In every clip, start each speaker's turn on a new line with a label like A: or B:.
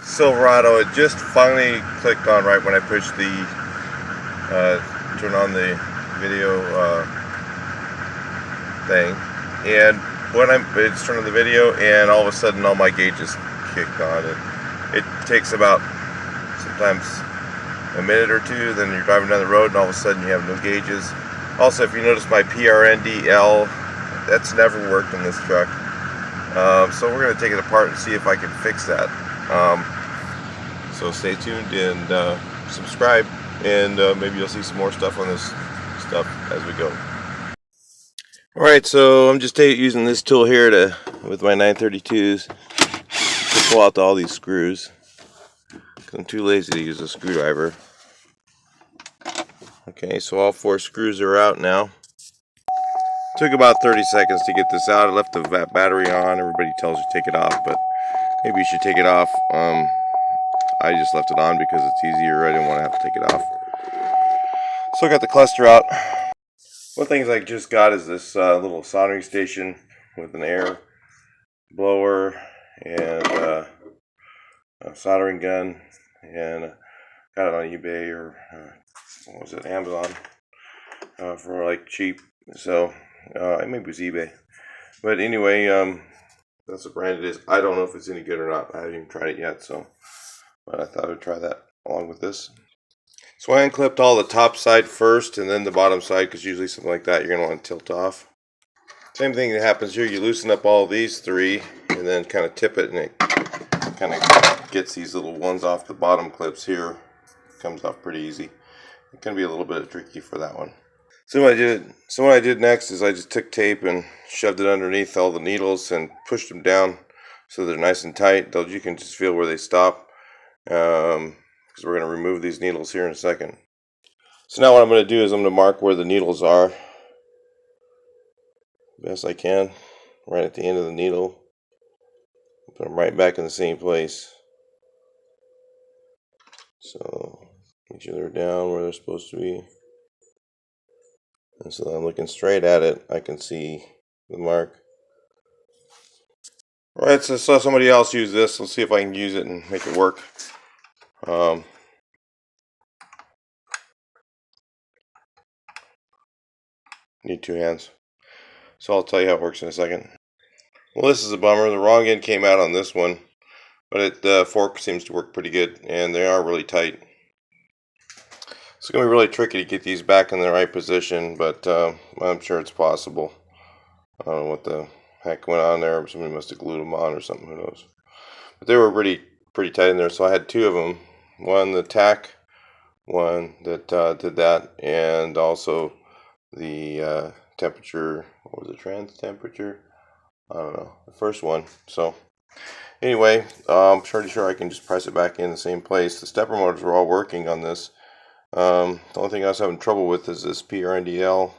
A: Silverado. It just finally clicked on right when I pushed the turn on the video thing, and when it's turned on the video, and all of a sudden all my gauges kicked on. It takes about sometimes a minute or two, then you're driving down the road and all of a sudden you have no gauges. Also, if you notice my PRNDL, that's never worked in this truck. So we're going to take it apart and see if I can fix that. So stay tuned and subscribe, and maybe you'll see some more stuff on this stuff as we go. Alright, so I'm just using this tool here with my 932s to pull out all these screws. I'm too lazy to use a screwdriver. Okay, so all 4 screws are out now. Took about 30 seconds to get this out. I left the battery on. Everybody tells you take it off, but maybe you should take it off. I just left it on because it's easier. I didn't want to have to take it off. So I got the cluster out. One thing I just got is this little soldering station with an air blower and a soldering gun, and got it on eBay or what was it, Amazon, for like cheap. So maybe it was eBay, but anyway, that's what brand it is. I don't know if it's any good or not. I haven't even tried it yet, so but I thought I would try that along with this. So I unclipped all the top side first and then the bottom side, because usually something like that you're going to want to tilt off. Same thing that happens here. You loosen up all these 3 and then kind of tip it, and it kind of gets these little ones off the bottom clips here. Comes off pretty easy. It can be a little bit tricky for that one. So what I did next is I just took tape and shoved it underneath all the needles and pushed them down so they're nice and tight. You can just feel where they stop, because we're going to remove these needles here in a second. So now what I'm going to do is I'm going to mark where the needles are best I can, right at the end of the needle. Put them right back in the same place. So make sure they're down where they're supposed to be. And so I'm looking straight at it, I can see the mark. Alright, so I saw somebody else use this. Let's see if I can use it and make it work. Need 2 hands. So I'll tell you how it works in a second. Well, this is a bummer. The wrong end came out on this one, but the fork seems to work pretty good, and they are really tight. It's going to be really tricky to get these back in the right position, but I'm sure it's possible. I don't know what the heck went on there. Somebody must have glued them on or something, who knows. But they were pretty tight in there, so I had 2 of them. One, the tack one that did that, and also the temperature, what was it, trans temperature? I don't know, the first one. So anyway, I'm pretty sure I can just press it back in the same place. The stepper motors were all working on this. The only thing I was having trouble with is this PRNDL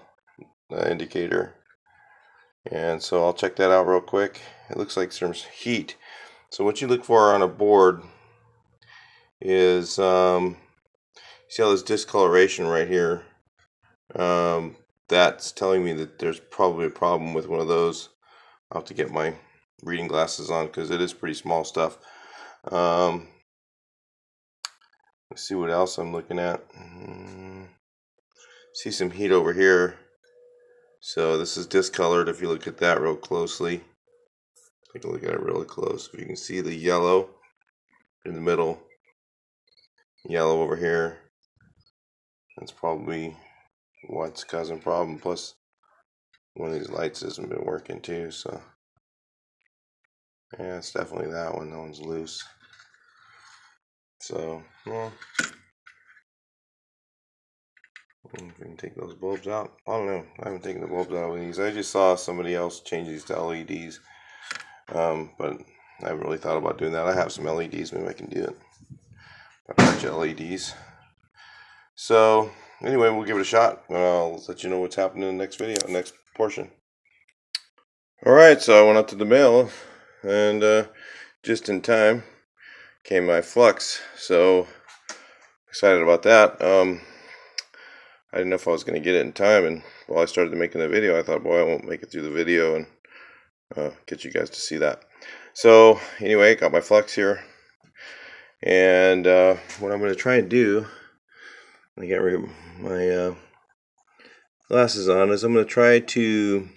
A: indicator. And so I'll check that out real quick. It looks like there's heat. So what you look for on a board is, see how this discoloration right here? That's telling me that there's probably a problem with one of those. I'll have to get my reading glasses on because it is pretty small stuff. Let's see what else I'm looking at. See some heat over here. So this is discolored if you look at that real closely. Take a look at it really close. If you can see the yellow in the middle, yellow over here, that's probably what's causing problem. Plus one of these lights hasn't been working too, so yeah, it's definitely that one. That one's loose. So well, if we can take those bulbs out. I don't know. I haven't taken the bulbs out with these. I just saw somebody else change these to LEDs, but I haven't really thought about doing that. I have some LEDs. Maybe I can do it. A bunch of LEDs. So anyway, we'll give it a shot. I'll let you know what's happening in the next video, next portion. Alright, so I went up to the mail, and just in time came my flux. So excited about that. I didn't know if I was going to get it in time, and while I started making the video, I thought, boy, I won't make it through the video and get you guys to see that. So anyway, got my flux here. And what I'm going to try and do, I got my glasses on, is I'm going to try to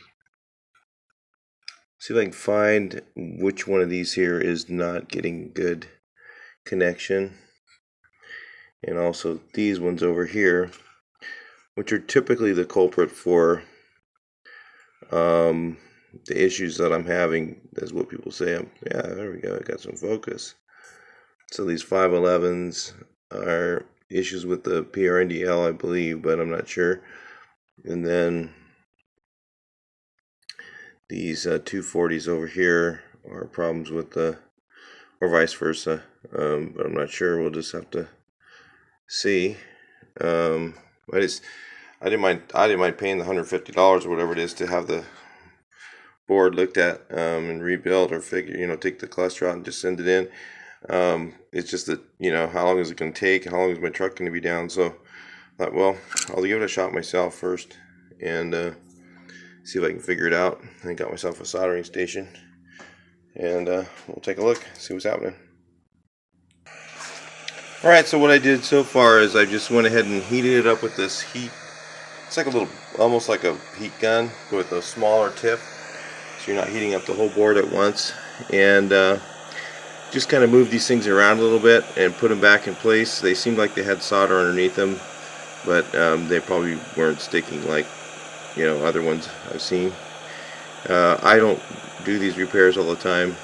A: see if I can find which one of these here is not getting good connection. And also these ones over here, which are typically the culprit for the issues that I'm having. That's what people say. Yeah, there we go. I got some focus. So these 511s are issues with the PRNDL, I believe, but I'm not sure. And then these 240s over here are problems with the, or vice versa. But I'm not sure. We'll just have to see. I didn't mind paying the $150 or whatever it is to have the board looked at and rebuilt, or figure, take the cluster out and just send it in. It's just that, how long is it going to take? How long is my truck going to be down? So I thought, well, I'll give it a shot myself first and see if I can figure it out. I got myself a soldering station, and we'll take a look, see what's happening. Alright, so what I did so far is I just went ahead and heated it up with this heat. It's like a little, almost like a heat gun with a smaller tip, so you're not heating up the whole board at once. And just kind of move these things around a little bit and put them back in place. They seemed like they had solder underneath them, but they probably weren't sticking like other ones I've seen. I don't do these repairs all the time.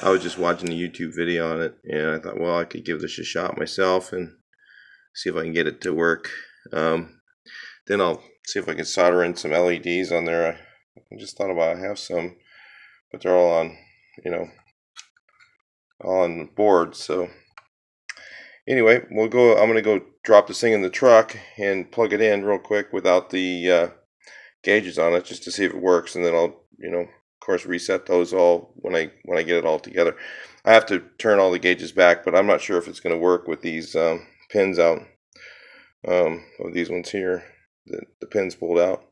A: I was just watching a YouTube video on it, and I thought, well, I could give this a shot myself and see if I can get it to work. Then I'll see if I can solder in some LEDs on there. I just thought about, I have some, but they're all on, all on the board. So anyway, I'm gonna go drop this thing in the truck and plug it in real quick without the gauges on it, just to see if it works, and then I'll, of course, reset those all when I get it all together. I have to turn all the gauges back, but I'm not sure if it's going to work with these pins out. Of these ones here, the pins pulled out.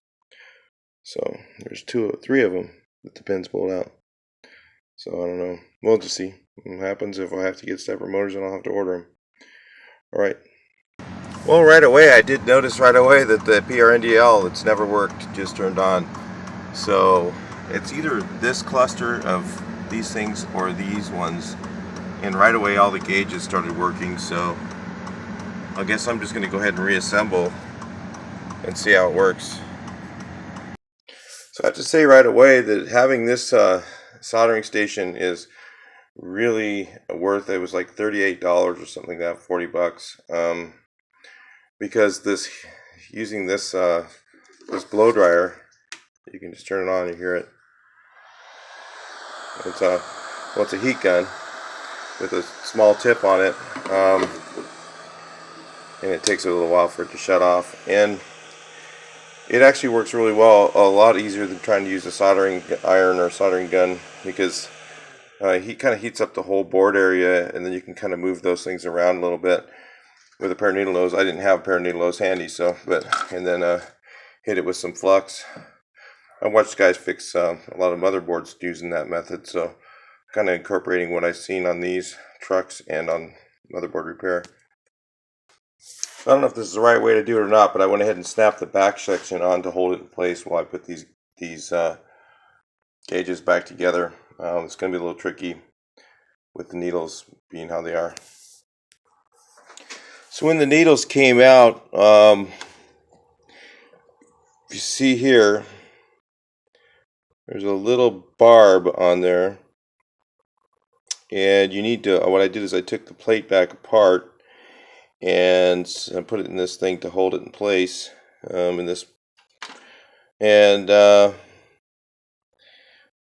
A: So there's three of them that the pins pulled out. So I don't know. We'll just see what happens. If I have to get separate motors, then I'll have to order them. All right. Well, right away I did notice right away that the PRNDL, it's never worked, just turned on. So it's either this cluster of these things or these ones, and right away all the gauges started working. So I guess I'm just going to go ahead and reassemble and see how it works. So I have to say right away that having this soldering station is really worth it. It was like $38 or something like that, 40 bucks. Because using this blow dryer, you can just turn it on and hear it. It's a heat gun with a small tip on it, and it takes a little while for it to shut off. And it actually works really well, a lot easier than trying to use a soldering iron or soldering gun, because he kind of heats up the whole board area, and then you can kind of move those things around a little bit with a pair of needle nose. I didn't have a pair of needle nose handy, and then hit it with some flux. I watched guys fix a lot of motherboards using that method, so kind of incorporating what I've seen on these trucks and on motherboard repair. I don't know if this is the right way to do it or not, but I went ahead and snapped the back section on to hold it in place while I put these gauges back together. It's going to be a little tricky with the needles being how they are. So when the needles came out, you see here, there's a little barb on there, and you need to, what I did is I took the plate back apart and I put it in this thing to hold it in place, what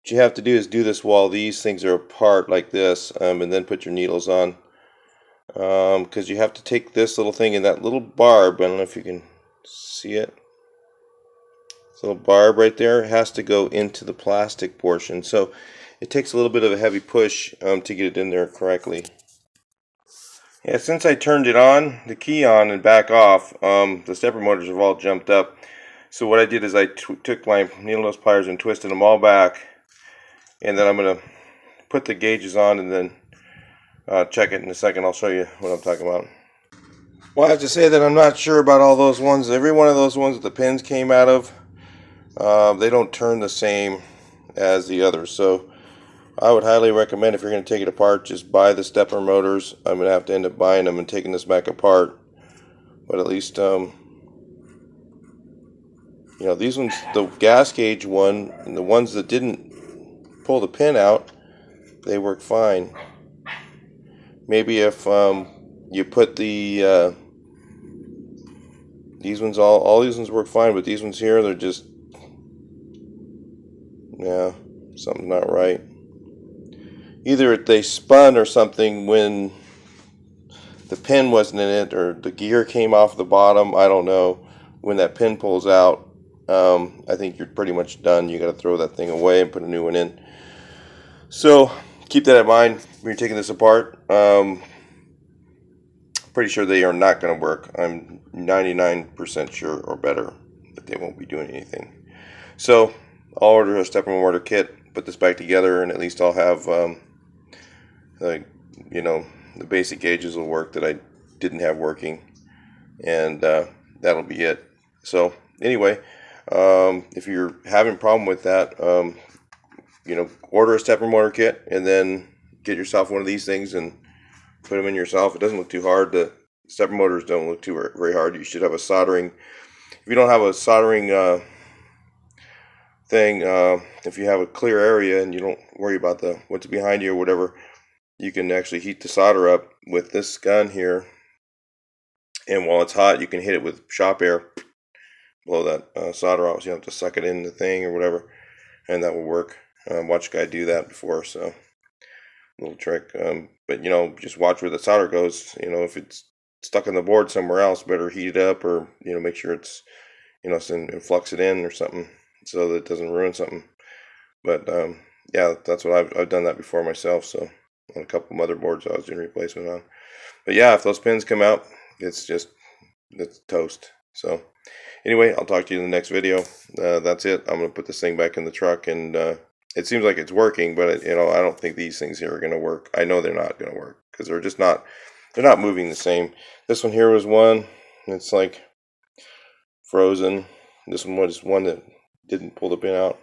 A: you have to do is do this while these things are apart like this, and then put your needles on, because you have to take this little thing and that little barb, I don't know if you can see it, this little barb right there has to go into the plastic portion, so it takes a little bit of a heavy push to get it in there correctly. Yeah, since I turned it on, the key on and back off, the stepper motors have all jumped up. So what I did is I took my needle nose pliers and twisted them all back, and then I'm going to put the gauges on and then check it in a second. I'll show you what I'm talking about. Well, I have to say that I'm not sure about all those ones. Every one of those ones that the pins came out of, they don't turn the same as the others. So I would highly recommend, if you're going to take it apart, just buy the stepper motors. I'm going to have to end up buying them and taking this back apart. But at least, you know, these ones, the gas gauge one, and the ones that didn't pull the pin out, they work fine. Maybe if you put the these ones, all these ones work fine, but these ones here, they're just, yeah, something's not right. Either they spun or something when the pin wasn't in it, or the gear came off the bottom. I don't know. When that pin pulls out, I think you're pretty much done. You got to throw that thing away and put a new one in. So keep that in mind when you're taking this apart. Pretty sure they are not going to work. I'm 99% sure or better that they won't be doing anything. So I'll order a stepper motor kit, put this back together, and at least I'll have, you know, the basic gauges will work that I didn't have working, and that'll be it. So anyway, if you're having a problem with that, you know, order a stepper motor kit and then get yourself one of these things and put them in yourself. It doesn't look too hard. The stepper motors don't look too very hard. You should have a soldering. If you don't have a soldering thing, if you have a clear area and you don't worry about what's behind you or whatever, you can actually heat the solder up with this gun here. And while it's hot, you can hit it with shop air, blow that solder out. So you don't have to suck it in the thing or whatever, and that will work. Watch a guy do that before, so little trick. But you know, just watch where the solder goes. You know, if it's stuck on the board somewhere else, better heat it up, or you know, make sure it's, you know, and flux it in or something so that it doesn't ruin something. But yeah, that's what I've done that before myself. So on a couple motherboards I was doing replacement on. But yeah, if those pins come out, it's toast. So anyway, I'll talk to you in the next video. That's it. I'm gonna put this thing back in the truck, and it seems like it's working, but you know, I don't think these things here are gonna work. I know they're not gonna work because they're not moving the same. This one here was one. It's like frozen. This one was one that didn't pull the pin out.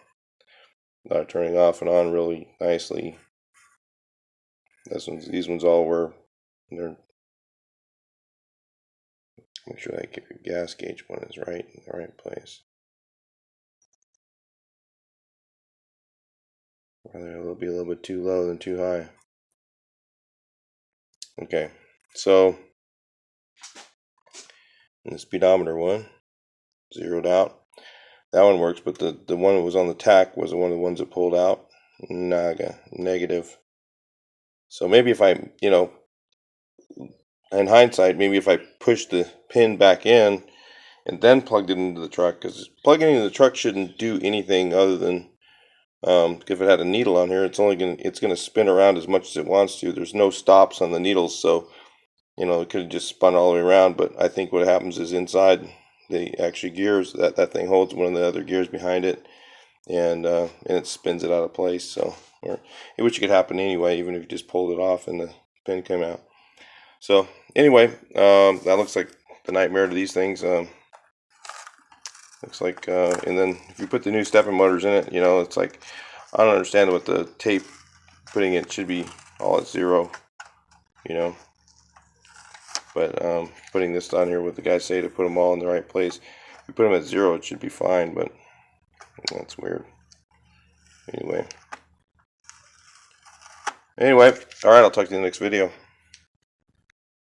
A: Not turning off and on really nicely. These ones all were. They're, make sure that gas gauge one is right in the right place. Rather, it'll be a little bit too low than too high. Okay, so the speedometer one zeroed out. That one works, but the one that was on the tack was one of the ones that pulled out. Negative. So maybe if I, you know, in hindsight, maybe if I pushed the pin back in and then plugged it into the truck, because plugging it into the truck shouldn't do anything other than, if it had a needle on here, it's gonna spin around as much as it wants to. There's no stops on the needles, so you know, it could have just spun all the way around. But I think what happens is inside the actual gears, that thing holds one of the other gears behind it, and it spins it out of place. So, which could happen anyway, even if you just pulled it off and the pin came out. So anyway, that looks like the nightmare to these things. Looks like, and then if you put the new stepper motors in it, you know, it's like, I don't understand what the tape putting it should be all at 0, you know. But putting this down here, what the guys say to put them all in the right place. If you put them at 0, it should be fine, but that's weird. Anyway, all right, I'll talk to you in the next video.